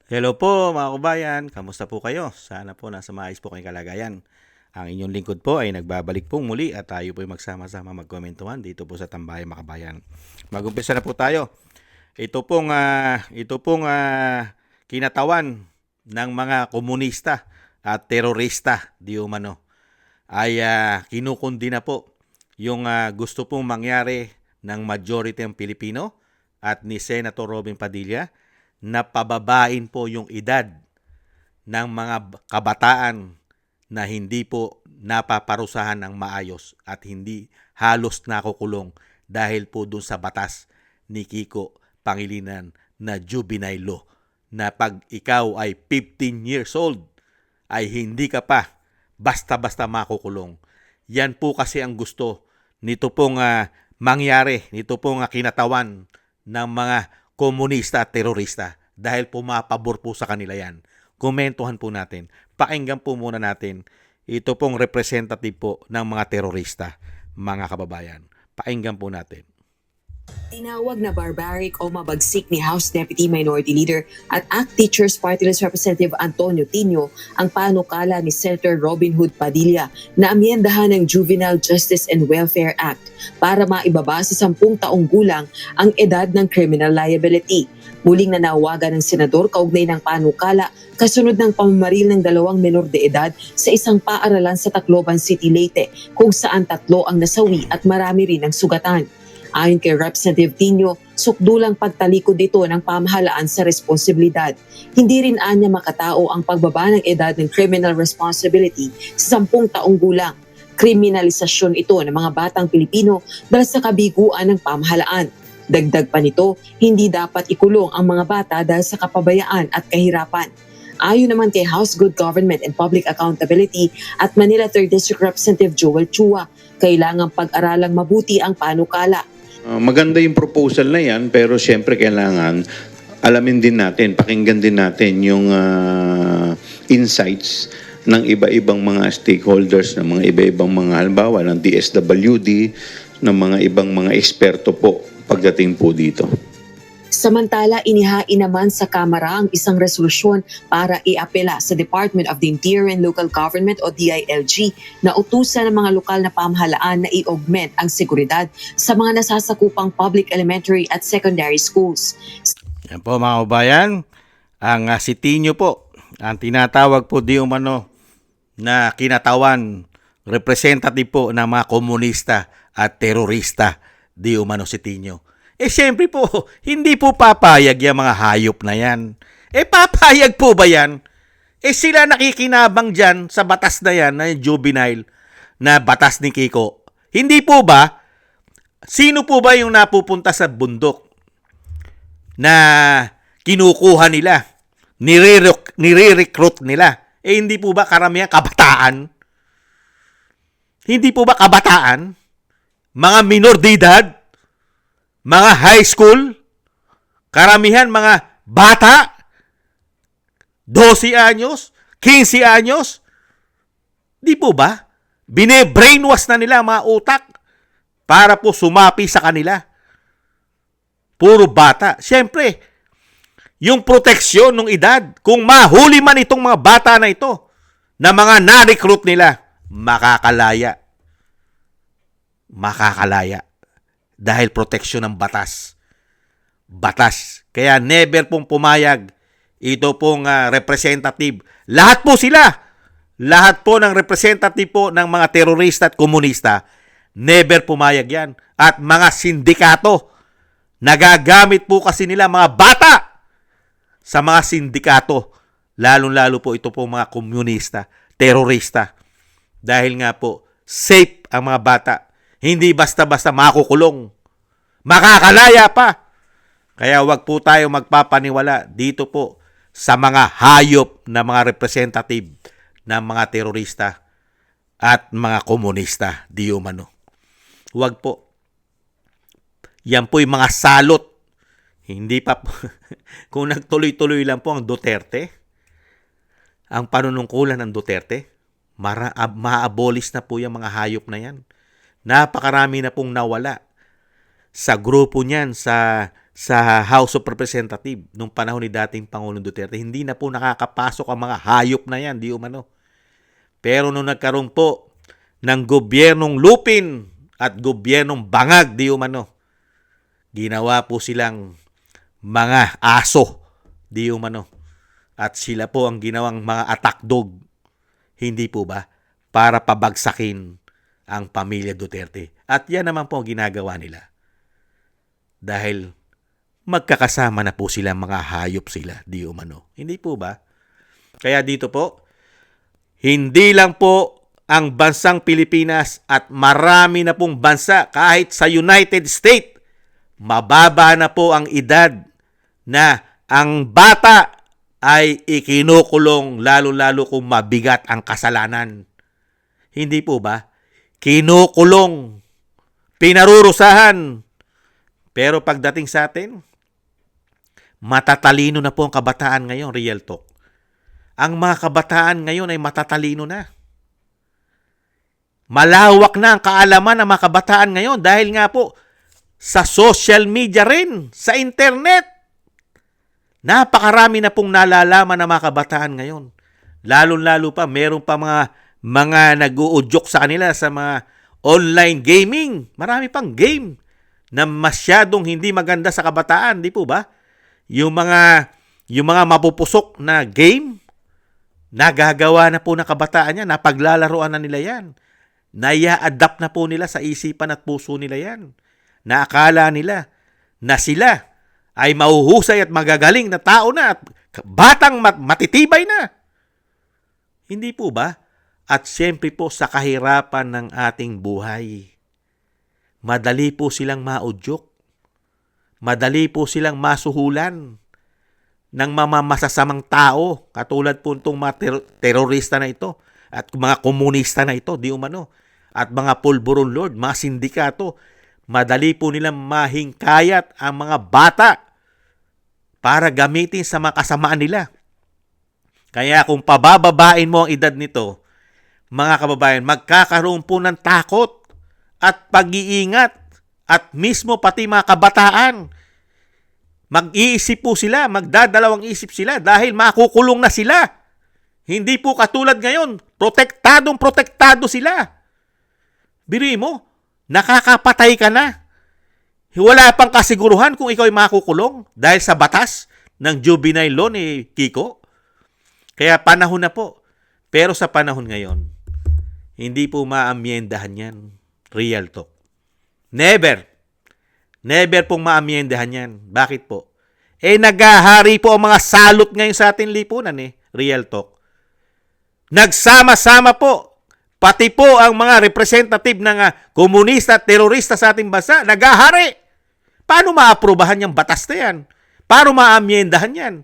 Hello po mga kabayan, kamusta po kayo? Sana po nasa maayos po kayong kalagayan. Ang inyong lingkod po ay nagbabalik pong muli at tayo po ay magsama-sama magkomentuhan dito po sa Tambayan Makabayan. Mag-umpisa na po tayo. Ito pong kinatawan ng mga komunista at terorista di umano ay kinukundi na po yung gusto pong mangyari ng majority ng Pilipino at ni Senator Robin Padilla na pababain po yung edad ng mga kabataan na hindi po napaparusahan ng maayos at hindi halos nakukulong dahil po dun sa batas ni Kiko Pangilinan na juvenile law na pag ikaw ay 15 years old ay hindi ka pa basta-basta makukulong. Yan po kasi ang gusto nito pong mangyari, nito pong kinatawan ng mga komunista at terorista dahil pumapabor po sa kanila yan. Komentuhan po natin. Pakinggan po muna natin ito pong representative po ng mga terorista, mga kababayan. Pakinggan po natin. Tinawag na barbaric o mabagsik ni House Deputy Minority Leader at ACT Teachers Party List Representative Antonio Tino ang panukala ni Senator Robin Hood Padilla na amyendahan ng Juvenile Justice and Welfare Act para maibaba sa 10 taong gulang ang edad ng criminal liability. Muling nanawagan ng senador kaugnay ng panukala kasunod ng pamamaril ng 2 menor de edad sa isang paaralan sa Tacloban City, Leyte kung saan 3 ang nasawi at marami rin ang sugatan. Ayon kay Representative Tino, sukdulang pagtalikod dito ng pamahalaan sa responsibilidad. Hindi rin anya makatao ang pagbaba ng edad ng criminal responsibility sa 10 taong gulang. Kriminalisasyon ito ng mga batang Pilipino dahil sa kabiguan ng pamahalaan. Dagdag pa nito, hindi dapat ikulong ang mga bata dahil sa kapabayaan at kahirapan. Ayon naman kay House Good Government and Public Accountability at Manila 3rd District Representative Joel Chua, kailangang pag-aralang mabuti ang panukala. Maganda yung proposal na yan, pero siyempre kailangan alamin din natin, pakinggan din natin yung insights ng iba-ibang mga stakeholders, ng mga iba-ibang mga halimbawa ng DSWD, ng mga ibang mga eksperto po pagdating po dito. Samantala, inihain naman sa Kamara ang isang resolusyon para iapela sa Department of the Interior and Local Government o DILG na utusan ng mga lokal na pamahalaan na i-augment ang seguridad sa mga nasasakupang public elementary at secondary schools. Yan po mga kababayan, ang si Tino po, ang tinatawag po di umano na kinatawan, representative po ng mga komunista at terorista di umano si Tino. Siyempre po, hindi po papayag yung mga hayop na yan. Papayag po ba yan? Sila nakikinabang dyan sa batas na yan, na juvenile, na batas ni Kiko. Hindi po ba? Sino po ba yung napupunta sa bundok na kinukuha nila, nire-recruit nila? Hindi po ba karamihan kabataan? Hindi po ba kabataan? Mga minor de edad? Mga high school, karamihan mga bata, 12 anyos, 15 anyos, di po ba? Bine-brainwash na nila mga utak para po sumapi sa kanila. Puro bata. Siyempre, yung proteksyon ng edad, kung mahuli man itong mga bata na ito, na mga na-recruit nila, makakalaya. Makakalaya. Dahil proteksyon ng batas. Batas. Kaya never pong pumayag ito pong representative. Lahat po sila. Lahat po ng representative po ng mga terorista at komunista, never pumayag yan. At mga sindikato, nagagamit po kasi nila mga bata sa mga sindikato. Lalong-lalo po ito po mga komunista, terorista. Dahil nga po, safe ang mga bata. Hindi basta-basta makukulong. Makakalaya pa. Kaya wag po tayo magpapaniwala dito po sa mga hayop na mga representative ng mga terorista at mga komunista di umano. Wag po. Yan po yung mga salot. Hindi pa po. Kung nagtuloy-tuloy lang po ang Duterte, ang panunungkulan ng Duterte, ma-abolish na po yung mga hayop na yan. Napakarami na pong nawala sa grupo niyan, sa sa House of Representatives nung panahon ni dating Pangulong Duterte. Hindi na po nakakapasok ang mga hayop na yan, di umano. Pero nung nagkaroon po ng gobyernong lupin at gobyernong bangag, di umano, ginawa po silang mga aso, di umano. At sila po ang ginawang mga attack dog. Hindi po ba? Para pabagsakin ang pamilya Duterte. At yan naman po ang ginagawa nila. Dahil magkakasama na po sila, mga hayop sila, di umano. Hindi po ba? Kaya dito po, hindi lang po ang bansang Pilipinas at marami na pong bansa kahit sa United States, mababa na po ang edad na ang bata ay ikinukulong lalo-lalo kung mabigat ang kasalanan. Hindi po ba? Kinukulong, pinarurusahan. Pero pagdating sa atin, matatalino na po ang kabataan ngayon, real talk. Ang mga kabataan ngayon ay matatalino na. Malawak na ang kaalaman ng mga kabataan ngayon dahil nga po sa social media rin, sa internet. Napakarami na pong nalalaman ng mga kabataan ngayon. Lalo-lalo pa, meron pa mga nag-uudyok sa kanila sa mga online gaming. Marami pang game na masyadong hindi maganda sa kabataan, di po ba? Yung mga mapupusok na game, nagagawa na po ng kabataan yan, napaglalaroan na nila yan. Naya-adapt na po nila sa isipan at puso nila yan. Naakala nila na sila ay mahuhusay at magagaling na tao na at batang matitibay na. Hindi po ba? At siyempre po sa kahirapan ng ating buhay, madali po silang maudyok. Madali po silang masuhulan ng mamasasamang tao, katulad po itong mga terorista na ito at mga komunista na ito, di umano, at mga pulburon lord, mga sindikato. Madali po nilang mahingkayat ang mga bata para gamitin sa mga kasamaan nila. Kaya kung pabababain mo ang edad nito, mga kababayan, magkakaroon po ng takot at pag-iingat at mismo pati mga kabataan. Mag-iisip po sila, magdadalawang isip sila dahil makukulong na sila. Hindi po katulad ngayon, protektado sila. Biruin mo, nakakapatay ka na. Wala pang kasiguruhan kung ikaw ay makukulong dahil sa batas ng juvenile law ni Kiko. Kaya panahon na po. Pero sa panahon ngayon, hindi po maamyendahan yan. Real talk. Never. Never pong maamyendahan yan. Bakit po? Naghahari po ang mga salot ngayon sa ating lipunan Real talk. Nagsama-sama po. Pati po ang mga representative ng komunista at terorista sa ating bansa, naghahari. Paano maaprubahan yung batas na yan? Paano maamyendahan yan?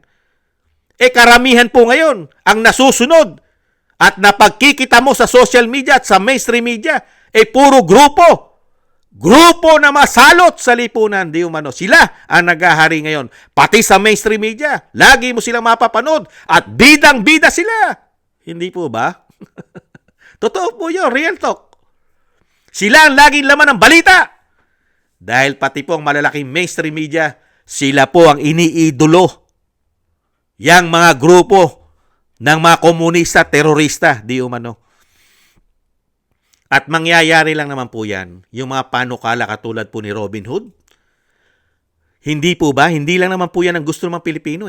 Karamihan po ngayon ang nasusunod at napagkikita mo sa social media at sa mainstream media, puro grupo. Grupo na masalot sa lipunan, di umano. Sila ang naghahari ngayon. Pati sa mainstream media, lagi mo silang mapapanood at bidang-bida sila. Hindi po ba? Totoo po yun, real talk. Sila ang laging laman ng balita. Dahil pati po ang malalaking mainstream media, sila po ang iniidolo. Yang mga grupo ng mga komunista, terorista, di umano. At mangyayari lang naman po yan, yung mga panukala katulad po ni Robin Hood. Hindi po ba? Hindi lang naman po yan ang gusto ng mga Pilipino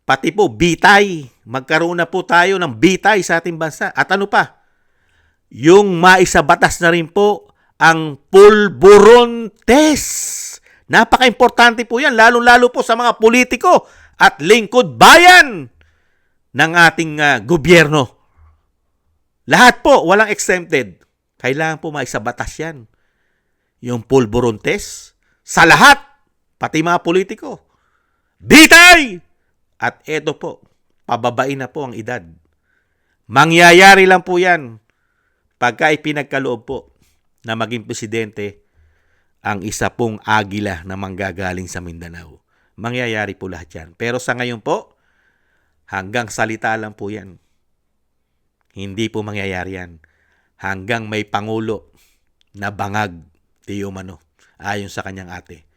Pati po, bitay. Magkaroon na po tayo ng bitay sa ating bansa. At ano pa? Yung maisabatas na rin po ang pulburon test. Napaka-importante po yan, lalo-lalo po sa mga politiko at lingkod bayan ng ating gobyerno. Lahat po, walang exempted. Kailangan po maisabatas yan. Yung pulburon test sa lahat, pati mga politiko. Bitay! At eto po, pababain na po ang edad. Mangyayari lang po yan pagka ipinagkaloob po na maging presidente ang isa pong agila na manggagaling sa Mindanao. Mangyayari po lahat yan. Pero sa ngayon po, hanggang salita lang po yan. Hindi po mangyayari yan. Hanggang may pangulo na bangag, di umano, ayon sa kanyang ate.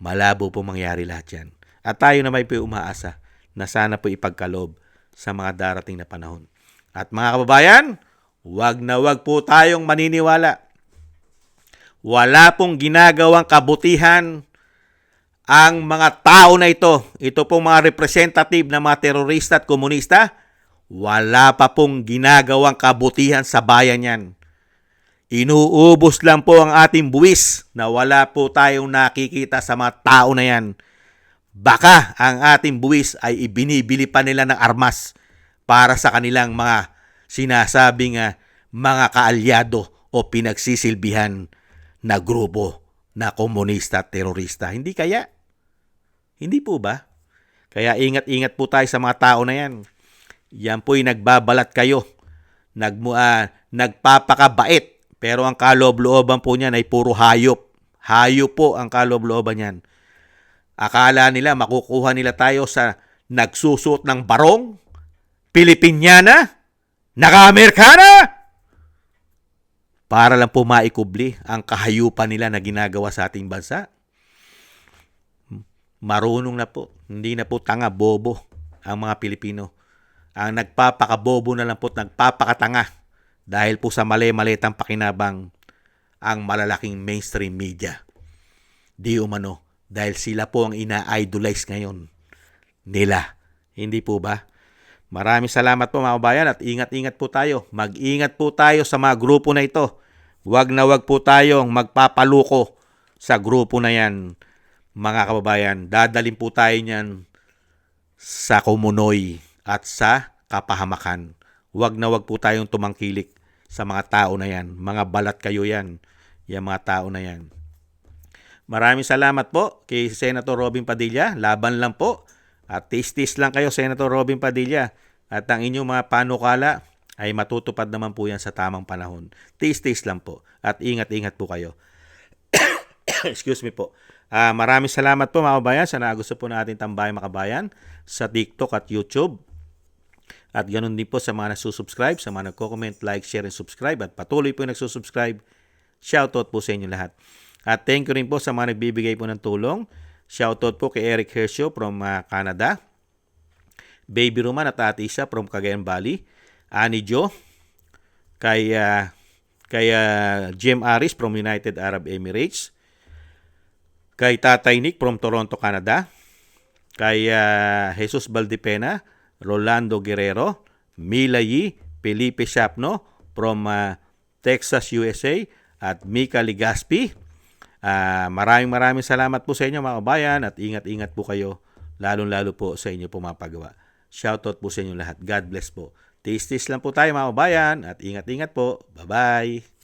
malabo po mangyari lahat yan. At tayo naman po umaasa na sana po ipagkaloob sa mga darating na panahon. At mga kababayan, wag na wag po tayong maniniwala. Wala pong ginagawang kabutihan ang mga tao na ito. Ito pong mga representative ng mga terorista at komunista, wala pa pong ginagawang kabutihan sa bayan yan. Inuubos lang po ang ating buwis na wala po tayong nakikita sa mga tao na yan. Baka ang ating buwis ay ibinibili pa nila ng armas para sa kanilang mga sinasabing mga kaalyado o pinagsisilbihan na grupo na komunista at terorista. Hindi kaya? Hindi po ba? Kaya ingat-ingat po tayo sa mga tao na yan. Yan po'y nagbabalat kayo. Nagpapakabait. Pero ang kaloob-looban po niyan ay puro hayop. Hayop po ang kaloob-looban niyan. Akala nila makukuha nila tayo sa nagsusuot ng barong, Pilipinyana, naka-Amerikana, para lang po maikubli ang kahayupan nila na ginagawa sa ating bansa. Marunong na po. Hindi na po tanga, bobo ang mga Pilipino. Ang nagpapakabobo na lang po at nagpapakatanga dahil po sa mali-malitang pakinabang ang malalaking mainstream media. Di umano, dahil sila po ang ina-idolize ngayon nila. Hindi po ba? Maraming salamat po mga kabayan at ingat-ingat po tayo. Mag-ingat po tayo sa mga grupo na ito. Huwag na huwag po tayong magpapaluko sa grupo na yan. Mga kababayan, dadalhin po tayo niyan sa kumunoy at sa kapahamakan. Huwag na huwag po tayong tumangkilik sa mga tao na yan. Mga balat kayo yan. Yung mga tao na yan. Maraming salamat po kay Senator Robin Padilla. Laban lang po. At tis-tis lang kayo, Senator Robin Padilla. At ang inyong mga panukala ay matutupad naman po yan sa tamang panahon. Tis-tis lang po. At ingat-ingat po kayo. Excuse me po. Maraming salamat po mga kabayan sa nagusto po natin tambayan mga kabayan sa TikTok at YouTube. At ganoon din po sa mga nagsusubscribe, sa mga nagko-comment, like, share, and subscribe. At patuloy po yung nagsusubscribe. Shoutout po sa inyo lahat. At thank you rin po sa mga nagbibigay po ng tulong. Shoutout po kay Eric Hershio from Canada. Baby Roman at Ate Isa from Cagayan Valley. Ani Jo. Kay Jim Aris from United Arab Emirates. Kay Tatay Nick from Toronto, Canada. Kay Jesus Valdepena, Rolando Guerrero, Mila Yi, Felipe Shapno from Texas, USA. At Mika Ligaspi. Maraming salamat po sa inyo mga kabayan at ingat-ingat po kayo lalong-lalo po sa inyo pumapagawa. Shoutout po sa inyo lahat. God bless po. Tis-tis lang po tayo mga kabayan at ingat-ingat po. Bye-bye.